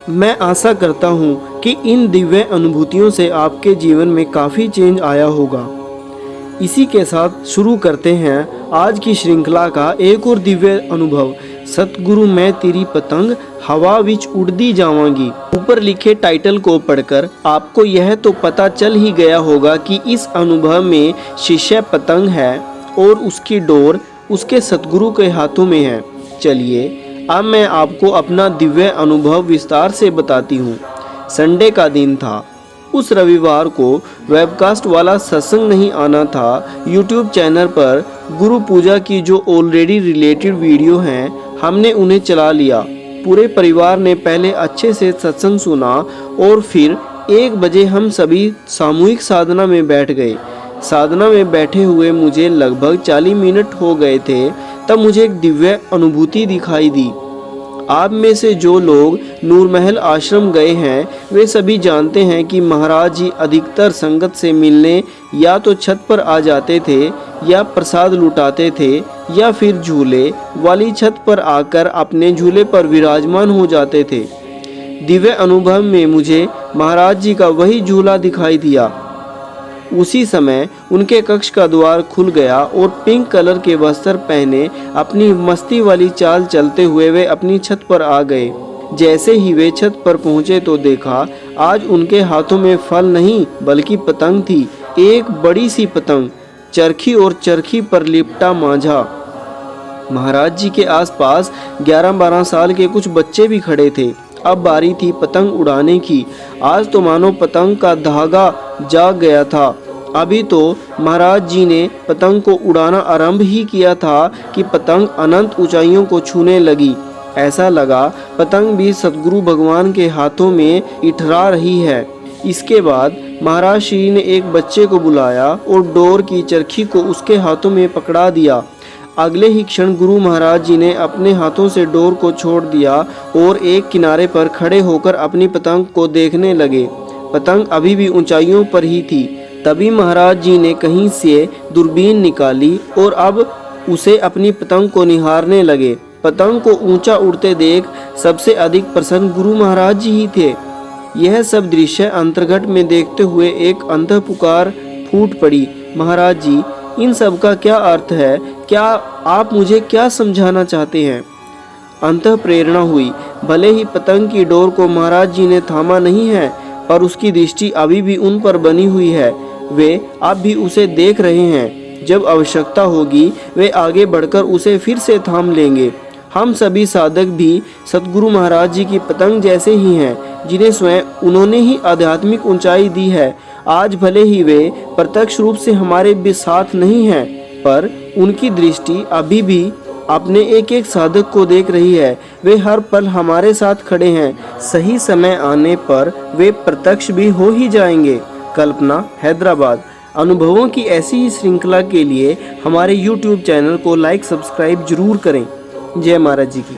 मैं आशा करता हूँ कि इन दिव्य अनुभूतियों से आपके जीवन में काफ़ी चेंज आया होगा। इसी के साथ शुरू करते हैं आज की श्रृंखला का एक और दिव्य अनुभव। सतगुरु मैं तेरी पतंग हवा विच उड़दी जावांगी। ऊपर लिखे टाइटल को पढ़कर आपको यह तो पता चल ही गया होगा कि इस अनुभव में शिष्य पतंग है और उसकी डोर उसके सतगुरु के हाथों में है। चलिए अब मैं आपको अपना दिव्य अनुभव विस्तार से बताती हूँ। संडे का दिन था। उस रविवार को वेबकास्ट वाला सत्संग नहीं आना था। यूट्यूब चैनल पर गुरु पूजा की जो ऑलरेडी रिलेटेड वीडियो हैं हमने उन्हें चला लिया। पूरे परिवार ने पहले अच्छे से सत्संग सुना और फिर 1 बजे हम सभी सामूहिक साधना में बैठ गए। साधना में बैठे हुए मुझे लगभग 40 मिनट हो गए थे, तब मुझे एक दिव्य अनुभूति दिखाई दी। आप में से जो लोग नूरमहल आश्रम गए हैं वे सभी जानते हैं कि महाराज जी अधिकतर संगत से मिलने या तो छत पर आ जाते थे या प्रसाद लुटाते थे या फिर झूले वाली छत पर आकर अपने झूले पर विराजमान हो जाते थे। दिव्य अनुभव में मुझे महाराज जी का वही झूला दिखाई दिया। उसी समय उनके कक्ष का द्वार खुल गया और पिंक कलर के वस्त्र पहने अपनी मस्ती वाली चाल चलते हुए वे अपनी छत पर आ गए। जैसे ही वे छत पर पहुंचे तो देखा आज उनके हाथों में फल नहीं बल्कि पतंग थी। एक बड़ी सी पतंग, चरखी और चरखी पर लिपटा मांझा। महाराज जी के आसपास 11-12 साल के कुछ बच्चे भी खड़े थे। अब बारी थी पतंग उड़ाने की। आज तो मानो पतंग का धागा जाग गया था। अभी तो महाराज जी ने पतंग को उड़ाना आरंभ ही किया था कि पतंग अनंत ऊंचाइयों को छूने लगी। ऐसा लगा पतंग भी सतगुरु भगवान के हाथों में इठरा रही है। इसके बाद महाराज श्री ने एक बच्चे को बुलाया और डोर की चरखी को उसके हाथों में पकड़ा दिया। अगले ही क्षण गुरु महाराज जी ने अपने हाथों से डोर को छोड़ दिया और एक किनारे पर खड़े होकर अपनी पतंग को देखने लगे। पतंग अभी भी ऊंचाइयों पर ही थी। तभी महाराज जी ने कहीं से दूरबीन निकाली और अब उसे अपनी पतंग को निहारने लगे। पतंग को ऊंचा उड़ते देख सबसे अधिक प्रसन्न गुरु महाराज जी ही थे। यह सब दृश्य अंतर्घट में देखते हुए एक अंतः पुकार फूट पड़ी, महाराज जी इन सब का क्या अर्थ है? क्या आप मुझे क्या समझाना चाहते हैं? अंतः प्रेरणा हुई। भले ही पतंग की डोर को महाराज जी ने थामा नहीं है पर उसकी दृष्टि अभी भी उन पर बनी हुई है। वे अब भी उसे देख रहे हैं। जब आवश्यकता होगी वे आगे बढ़कर उसे फिर से थाम लेंगे। हम सभी साधक भी सतगुरु महाराज जी की पतंग जैसे ही हैं, जिन्हें स्वयं उन्होंने ही आध्यात्मिक ऊंचाई दी है। आज भले ही वे प्रत्यक्ष रूप से हमारे भी साथ नहीं हैं, पर उनकी दृष्टि अभी भी अपने एक एक साधक को देख रही है। वे हर पल हमारे साथ खड़े हैं। सही समय आने पर वे प्रत्यक्ष भी हो ही जाएंगे। कल्पना, हैदराबाद। अनुभवों की ऐसी ही श्रृंखला के लिए हमारे YouTube चैनल को लाइक सब्सक्राइब जरूर करें। जय महाराज जी की।